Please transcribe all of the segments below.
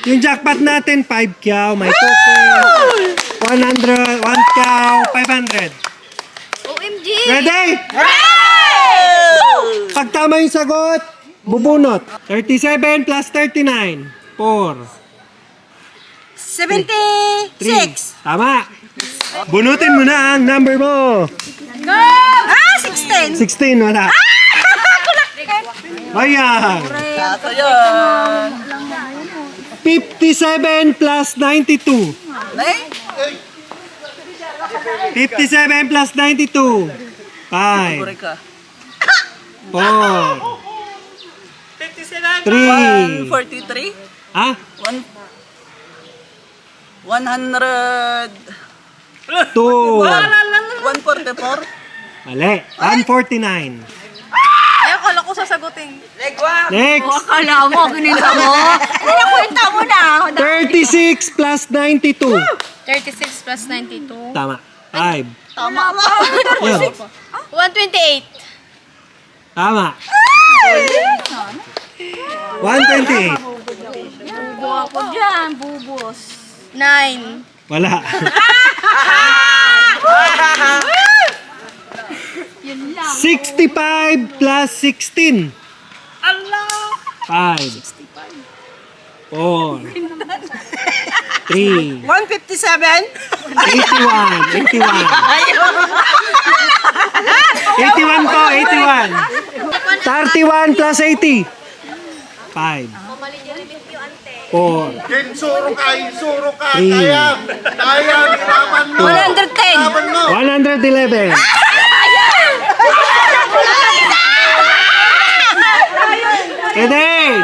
Yung jackpot natin, 5 kyaw, may token. 100, 1 kyaw, 500. OMG! Ready? Pag tama yung sagot, bubunot. 37 plus 39. 4. 76. Tama. Bunutin mo na ang number mo. Go! 16. 16, wala. Ayan. Ito yun. 57 plus 92. 57 plus 92. 5. 4. 3. 143. Ha? 100. 2. 144. Mali. 149. Ay, akala ko sasagutin. Next. Akala mo, gininta mo. Kwenta mo na. 36 plus 92. 36 plus 92. Tama. 5. Tama ba? 128. Tama. 128. Bubo ako dyan, bubos. 9. Wala. Yun lang. 65 plus 16. 5. 4. 3. 157. 81. 81. 81 po, 81. 31 plus 80. 5. 4. Suro ka, Three. kaya, laban mo. 110. Laban mo. 111. Ready?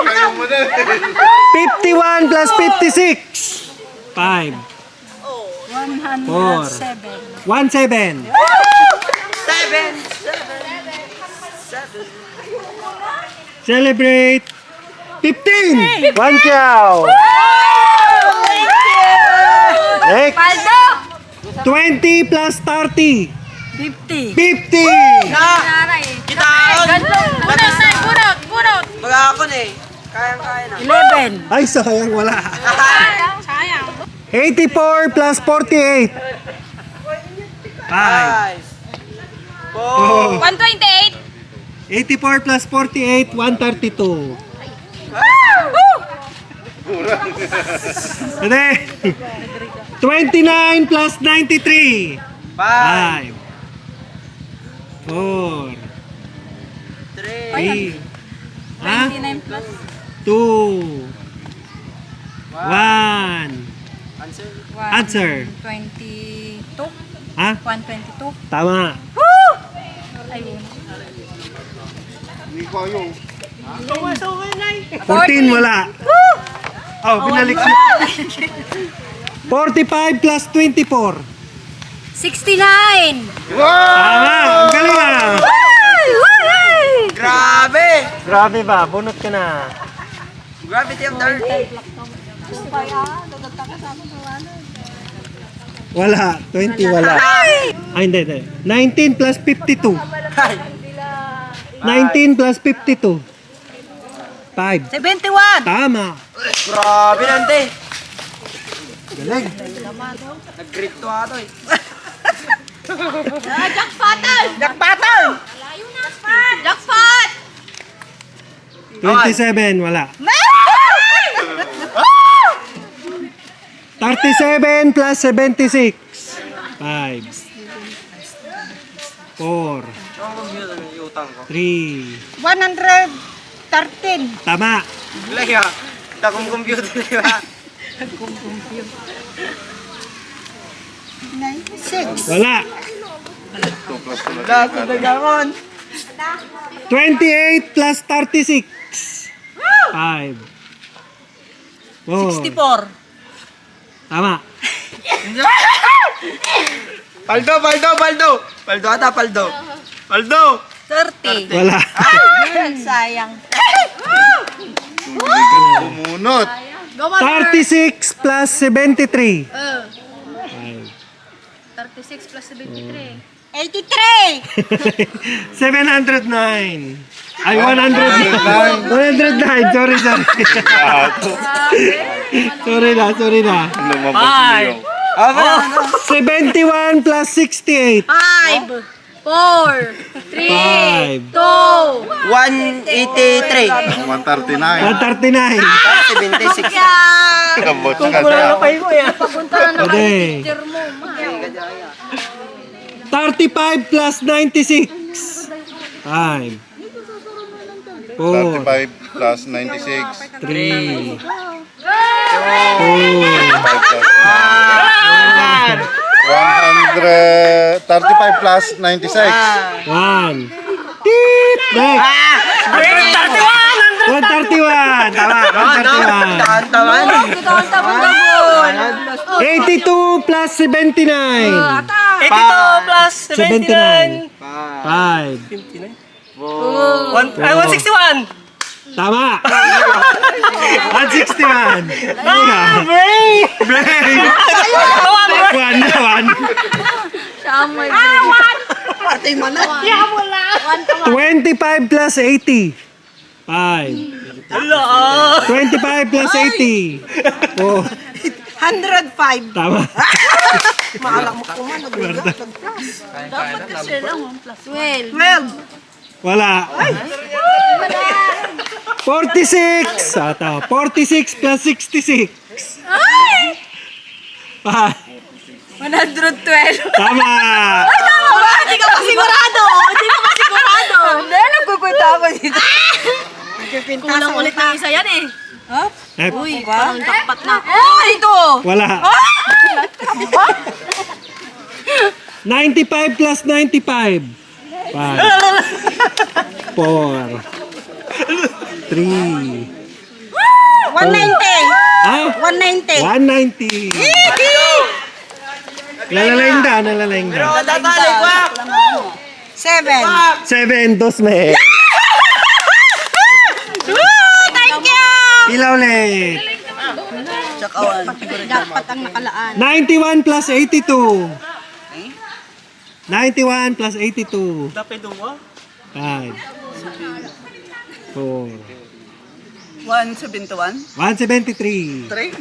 Kayo mo na. 51 plus 56. 5. 4. 17. 7. Celebrate. 15. 1 cow. Next. Paldo! 20 plus 30. 50. 50. Naray. Kitaon. Bunot, bunot, bunot. Baga ako na eh. Kayang-kaya na. 11. Ay, sayang wala. Sayang, sayang. 84 plus 48. 5. 4. 128. 84 plus 48, 132. Ready? 29 plus 93. 5. 4. 3. Ha? 29 plus 2. 1. Answer. 22. Ha? 122. Tama. Ayun. Hindi ko yung. 14 wala. Oh, binalik mo. 45 plus 24. 69. Tama. Ang galing ah. Grabe! Grabe ba? Bunot ka na. Gravity of the earth. Wala. 20 wala. Ay, hindi. 19 plus 52. 19 plus 52. 5. 71! Tama. Grabe nante! Galing. Nag-grip to ato eh. Jackpotan! Jackpotan! Jackpot! 27 wala. 37 plus 76. 5. 4. Ang computer yung utang ko. 3. 113. Tama. Lagi ha. Takong computer di ba? 96. Wala. Dati dagamon. 28 plus 36. 5. 4. 64. Tama. Paldo, paldo, paldo. Paldo ata, paldo. Paldo. 30. Wala. Sayang. Bumunot. 36 plus 73. 5. 36 plus 73. 83. 709. Ay, 109. 109. Sorry. Sorry na. Five. 71 plus 68. 5, 4, 3, 2, 183. 139. 139. 76. Kabot ka na. Papunta na naman Pwede. yung teacher mo. 35 plus 96. 5. 4. 35 plus 96. 3. 35 plus 96. 1. Beep! Next. 131. Tama. 131. Taman. 82 plus 79. 82 plus 79. 5. 161. Tama. 161. Brain! Brain. One na, one. Samay. 25 plus 80. 5. 25 plus 80. 4. 105. Tama. Dapat kasi lang 1 plus 12. Wala. 46. Ata. 46 plus 66. Ay! 5. 112. Tama. Hindi ka pa sigurado. Hindi, nagkukwenta ako dito. Kulang ulit ng isa yan eh. Eh, Uy, parang dapat na. Oh, ito! wala. 95 plus 95. 5. 4. 3. 190. Ah? 190. 190. Lalalaing da. Tatali ko. 7. 7, 2 me. Thank you! Ilaw ulit. Dapat ang nakalaan. 91 plus 82. 91 plus 82. Dapat duwa. 5. 4. 171. 173. 3.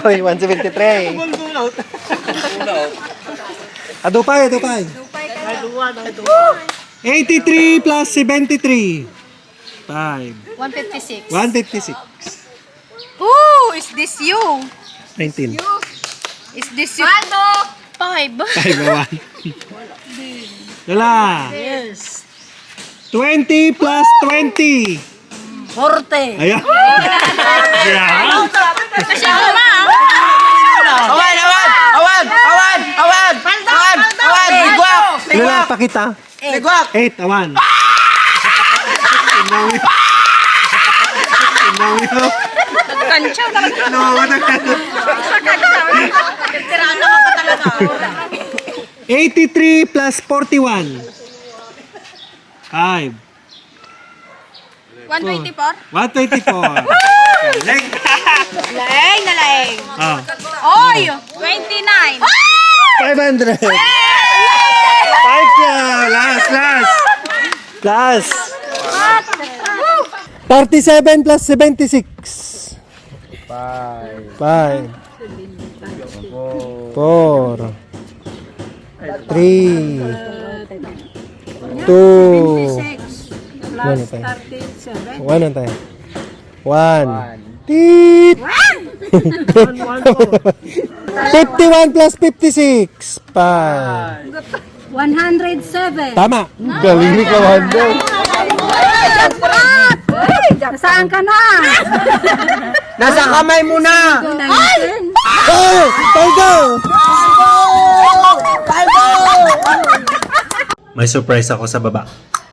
Oy, 173. Adupay. 83 plus 73. 5. 156. 156. Ooh, is this you? 19. Is this you? 5. 5 Lala. Yes. 20 plus 20. 40. Ayan. Yeah. Kasi ako ma. Awan! Ligwak! Lala, pakita. Ligwak! 8, awan. Inawi. Kansyaw talaga. Tiraan naman ka talaga. 83 plus 41. 5. 124. 124. Leg. Laeng na laeng. Ah, Oy, 29. 500. 5 ka. Last. 37 plus 76. 5. 4. 3. 2. One tayo. 1. Teep! 51 plus 56. 5. 107. Tama. Galing ni Kawando. Saan ka na? Nasa kamay mo na! 19. Oh! Paldo! Paldo! May surprise ako sa baba.